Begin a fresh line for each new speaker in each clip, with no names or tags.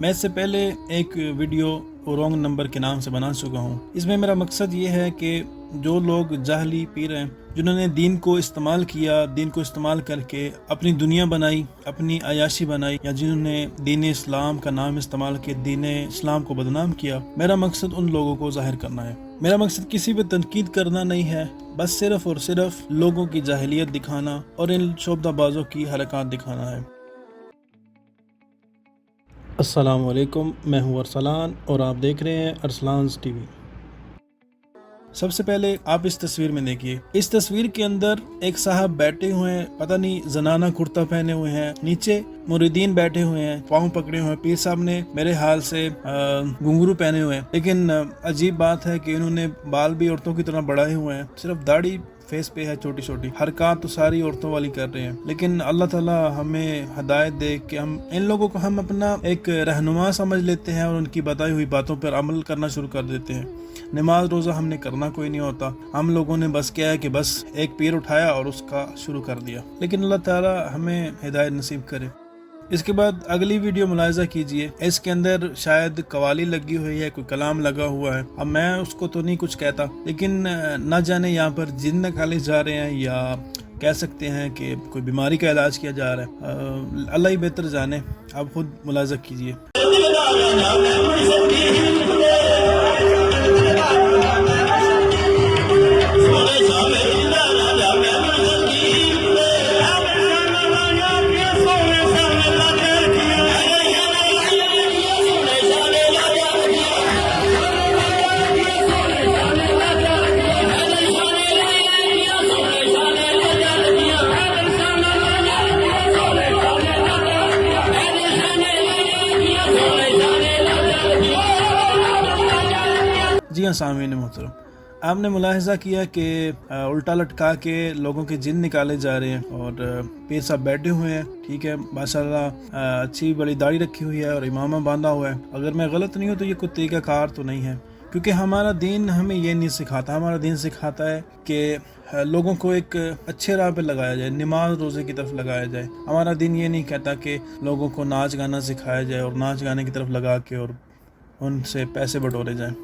میں اس سے پہلے ایک ویڈیو رونگ نمبر کے نام سے بنا چکا ہوں۔ اس میں میرا مقصد یہ ہے کہ جو لوگ جاہلی پیر ہیں، جنہوں نے دین کو استعمال کیا، دین کو استعمال کر کے اپنی دنیا بنائی، اپنی عیاشی بنائی، یا جنہوں نے دین اسلام کا نام استعمال کے دین اسلام کو بدنام کیا، میرا مقصد ان لوگوں کو ظاہر کرنا ہے۔ میرا مقصد کسی پہ تنقید کرنا نہیں ہے، بس صرف اور صرف لوگوں کی جاہلیت دکھانا اور ان شعبدہ بازوں کی حرکات دکھانا ہے۔ السلام علیکم، میں ہوں ارسلان اور آپ دیکھ رہے ہیں ارسلانز ٹی وی۔ سب سے پہلے آپ اس تصویر میں دیکھیے، اس تصویر کے اندر ایک صاحب بیٹھے ہوئے ہیں، پتہ نہیں زنانہ کرتا پہنے ہوئے ہیں، نیچے مریدین بیٹھے ہوئے ہیں، پاؤں پکڑے ہوئے ہیں۔ پیر صاحب نے میرے حال سے گھنگرو پہنے ہوئے ہیں، لیکن عجیب بات ہے کہ انہوں نے بال بھی عورتوں کی طرح بڑھائے ہوئے ہیں، صرف داڑھی فیس پہ ہے چھوٹی چھوٹی، حرکات تو ساری عورتوں والی کر رہے ہیں۔ لیکن اللہ تعالیٰ ہمیں ہدایت دے کہ ہم ان لوگوں کو ہم اپنا ایک رہنما سمجھ لیتے ہیں اور ان کی بتائی ہوئی باتوں پر عمل کرنا شروع کر دیتے ہیں۔ نماز روزہ ہم نے کرنا کوئی نہیں ہوتا، ہم لوگوں نے بس کیا ہے کہ بس ایک پیر اٹھایا اور اس کا شروع کر دیا۔ لیکن اللہ تعالیٰ ہمیں ہدایت نصیب کرے۔ اس کے بعد اگلی ویڈیو ملاحظہ کیجئے، اس کے اندر شاید قوالی لگی ہوئی ہے، کوئی کلام لگا ہوا ہے۔ اب میں اس کو تو نہیں کچھ کہتا، لیکن نہ جانے یہاں پر جن نکالے جا رہے ہیں یا کہہ سکتے ہیں کہ کوئی بیماری کا علاج کیا جا رہا ہے، اللہ ہی بہتر جانے، آپ خود ملاحظہ کیجئے۔ جی ہاں سامعین محترم، آپ نے ملاحظہ کیا کہ الٹا لٹکا کے لوگوں کے جن نکالے جا رہے ہیں اور پیر صاحب بیٹھے ہوئے ہیں، ٹھیک ہے، ماشاءاللہ اچھی بڑی داڑھی رکھی ہوئی ہے اور امامہ باندھا ہوا ہے۔ اگر میں غلط نہیں ہوں تو یہ کوئی طریقہ کار تو نہیں ہے، کیونکہ ہمارا دین ہمیں یہ نہیں سکھاتا۔ ہمارا دین سکھاتا ہے کہ لوگوں کو ایک اچھے راہ پہ لگایا جائے، نماز روزے کی طرف لگایا جائے۔ ہمارا دین یہ نہیں کہتا کہ لوگوں کو ناچ گانا سکھایا جائے اور ناچ گانے کی طرف لگا کے اور ان سے پیسے بٹورے جائیں۔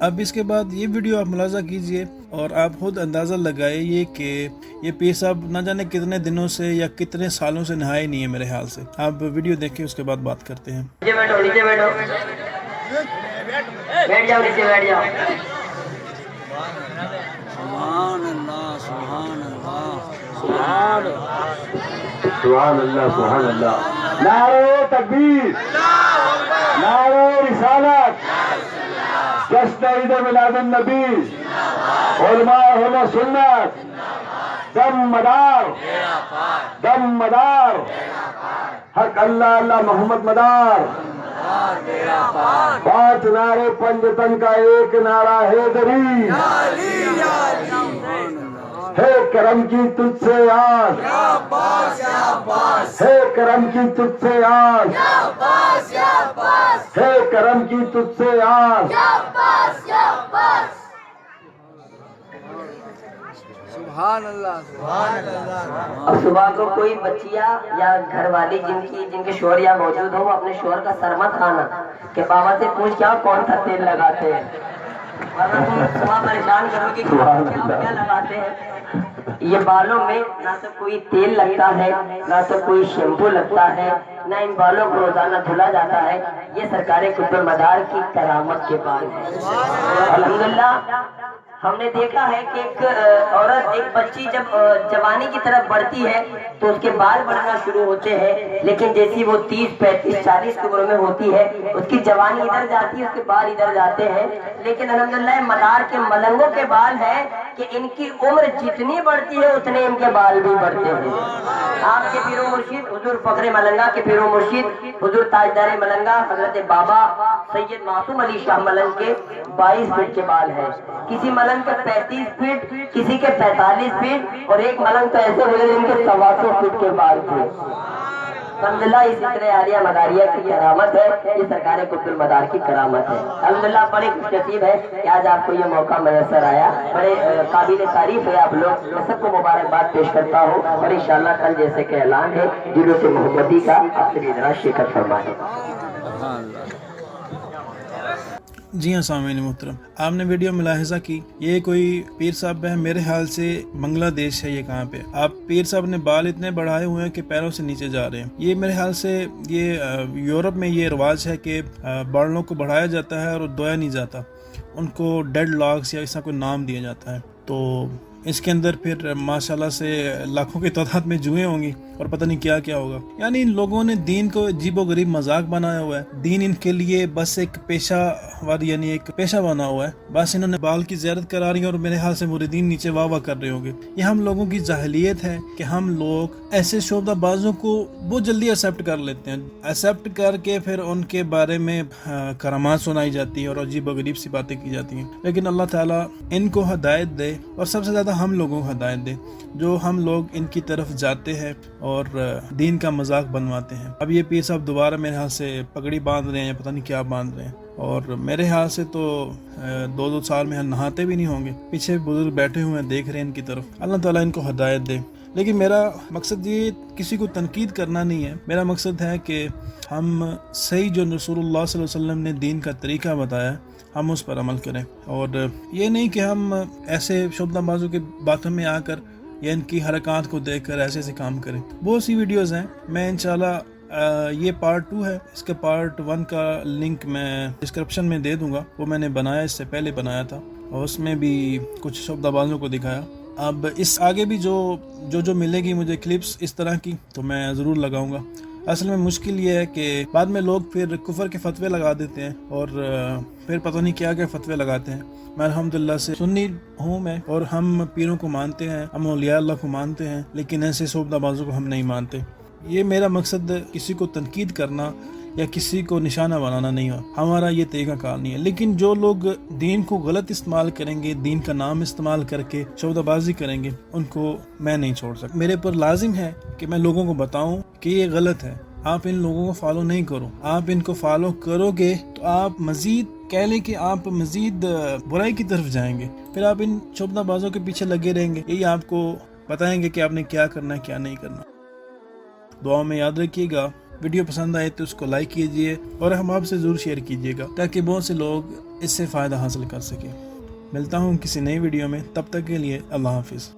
اب اس کے بعد یہ ویڈیو آپ ملاحظہ کیجئے اور آپ خود اندازہ لگائیے کہ یہ پیر صاحب نہ جانے کتنے دنوں سے یا کتنے سالوں سے نہائے نہیں ہے میرے حال سے۔ آپ ویڈیو دیکھیں، اس کے بعد بات کرتے ہیں۔
نیچے بیٹھو، نیچے بیٹھو، بیٹھ جاؤ، نیچے بیٹھ جاؤ۔
سبحان اللہ، سبحان اللہ،
سبحان اللہ، سبحان اللہ۔ نعرہ تکبیر، نعرہ رسالت، جشن عید میلاد النبی، علماء اہل سنت، دم مدار، دم مدار، حق اللہ اللہ محمد مدار، پانچ نعرے پنجتن کا ایک نعرہ حیدری، ہے کرم کی تجھ سے آس، ہے کرم کی تجھ سے آس، ہے کرم کی تجھ سے آس۔
سبحان اللہ، سبحان اللہ۔
اب صبح کو کوئی بچیا یا گھر والی جن کے شوہر یا موجود ہو، وہ اپنے شوہر کا سر مت کھانا کہ بابا سے پوچھ کیا کون سا تیل لگاتے ہیں، ورنہ تم صبح پریشان کرو کہ کیا لگاتے ہیں۔ یہ بالوں میں نہ تو کوئی تیل لگتا ہے، نہ تو کوئی شیمپو لگتا ہے، نہ ان بالوں کو روزانہ دھلا جاتا ہے۔ یہ سرکار قطب مدار کی کرامت کے بال ہے۔ الحمدللہ ہم نے دیکھا ہے کہ ایک عورت، ایک بچی جب جوانی کی طرف بڑھتی ہے تو اس کے بال بڑھنا شروع ہوتے ہیں، لیکن جیسی وہ 30 35 40 کی عمر میں ہوتی ہے، اس کی جوانی ادھر جاتی ہے، اس کے بال ادھر جاتے ہیں۔ لیکن الحمدللہ مدار کے ملنگوں کے بال ہیں کہ ان کی عمر جتنی بڑھتی ہے اتنے ان کے بال بھی بڑھتے ہیں۔ آپ کے پیر و مرشد حضور فخر ملنگا کے پیر و مرشد حضور تاجدار ملنگا حضرت بابا سید معصوم علی شاہ ملنگ کے 22 فٹ کے بال ہیں، کسی ملنگ کے 35 فٹ، کسی کے 45 فٹ، اور ایک ملنگ تو ایسے ہوئے جن کے 125 فٹ کے بال تھے۔ الحمدللہ اس ذکر عالیہ مداریہ کی کرامت ہے، یہ سرکار قطب المدار کی کرامت ہے۔ الحمدللہ بڑے خوش نصیب ہے کہ آج آپ کو یہ موقع میسر آیا، بڑے قابل تعریف ہے آپ لوگ، میں سب کو مبارکباد پیش کرتا ہوں، اور انشاءاللہ کل جیسے کہ اعلان ہے جلوس محمدی کا، آپ سے ذرا شرکت فرمائیں۔
جی ہاں سامعین محترم، آپ نے ویڈیو ملاحظہ کی، یہ کوئی پیر صاحب ہے، میرے خیال سے بنگلہ دیش ہے۔ یہ کہاں پہ آپ پیر صاحب نے بال اتنے بڑھائے ہوئے ہیں کہ پیروں سے نیچے جا رہے ہیں۔ یہ میرے خیال سے یہ یورپ میں یہ رواج ہے کہ بالوں کو بڑھایا جاتا ہے اور دھویا نہیں جاتا، ان کو ڈیڈ لاکس یا ایسا کوئی نام دیا جاتا ہے۔ تو اس کے اندر پھر ماشاءاللہ سے لاکھوں کی تعداد میں جوئیں ہوں گی اور پتہ نہیں کیا کیا ہوگا۔ یعنی ان لوگوں نے دین کو عجیب و غریب مذاق بنایا ہوا ہے، دین ان کے لیے بس ایک پیشہ ور، یعنی ایک پیشہ بنا ہوا ہے۔ بس انہوں نے بال کی زیارت کرا رہی ہیں اور میرے حال سے مریدین نیچے واہ واہ کر رہے ہوں گے۔ یہ ہم لوگوں کی جاہلیت ہے کہ ہم لوگ ایسے شعبدہ بازوں کو بہت جلدی ایکسیپٹ کر لیتے ہیں، ایکسیپٹ کر کے پھر ان کے بارے میں کرامات سنائی جاتی ہیں اور عجیب و غریب سی باتیں کی جاتی ہیں۔ لیکن اللہ تعالیٰ ان کو ہدایت دے، اور سب سے زیادہ ہم لوگوں کو ہدایت دے جو ہم لوگ ان کی طرف جاتے ہیں اور دین کا مذاق بنواتے ہیں۔ اب یہ پیر صاحب دوبارہ میرے ہاتھ سے پگڑی باندھ رہے ہیں یا پتہ نہیں کیا باندھ رہے ہیں، اور میرے ہاتھ سے تو 2 سال میں نہاتے بھی نہیں ہوں گے۔ پیچھے بزرگ بیٹھے ہوئے ہیں دیکھ رہے ہیں ان کی طرف، اللہ تعالیٰ ان کو ہدایت دے۔ لیکن میرا مقصد یہ کسی کو تنقید کرنا نہیں ہے، میرا مقصد ہے کہ ہم صحیح جو رسول اللہ صلی اللہ علیہ وسلم نے دین کا طریقہ بتایا ہم اس پر عمل کریں، اور یہ نہیں کہ ہم ایسے شعبدہ بازوں کے باتوں میں آ کر یا ان کی حرکات کو دیکھ کر ایسے ایسے کام کریں۔ بہت سی ویڈیوز ہیں، میں انشاءاللہ یہ پارٹ 2 ہے، اس کے پارٹ 1 کا لنک میں ڈسکرپشن میں دے دوں گا۔ وہ میں نے بنایا، اس سے پہلے بنایا تھا، اور اس میں بھی کچھ شعبدہ بازوں کو دکھایا۔ اب اس آگے بھی جو ملے گی مجھے کلپس اس طرح کی تو میں ضرور لگاؤں گا۔ اصل میں مشکل یہ ہے کہ بعد میں لوگ پھر کفر کے فتوے لگا دیتے ہیں اور پھر پتہ نہیں کیا کیا فتوے لگاتے ہیں۔ میں الحمدللہ سے سنی ہوں میں، اور ہم پیروں کو مانتے ہیں، ہم اولیاء اللہ کو مانتے ہیں، لیکن ایسے شعبدہ بازوں کو ہم نہیں مانتے۔ یہ میرا مقصد کسی کو تنقید کرنا یا کسی کو نشانہ بنانا نہیں ہو، ہمارا یہ طریقہ کار نہیں ہے۔ لیکن جو لوگ دین کو غلط استعمال کریں گے، دین کا نام استعمال کر کے شعبدہ بازی کریں گے، ان کو میں نہیں چھوڑ سکتا۔ میرے پر لازم ہے کہ میں لوگوں کو بتاؤں کہ یہ غلط ہے، آپ ان لوگوں کو فالو نہیں کرو۔ آپ ان کو فالو کرو گے تو آپ مزید کہہ لیں کہ آپ مزید برائی کی طرف جائیں گے، پھر آپ ان شعبدہ بازوں کے پیچھے لگے رہیں گے، یہی آپ کو بتائیں گے کہ آپ نے کیا کرنا ہے کیا نہیں کرنا۔ دعا میں یاد رکھیے گا، ویڈیو پسند آئے تو اس کو لائک کیجئے اور ہم آپ سے ضرور شیئر کیجئے گا تاکہ بہت سے لوگ اس سے فائدہ حاصل کر سکیں۔ ملتا ہوں کسی نئی ویڈیو میں، تب تک کے لیے اللہ حافظ۔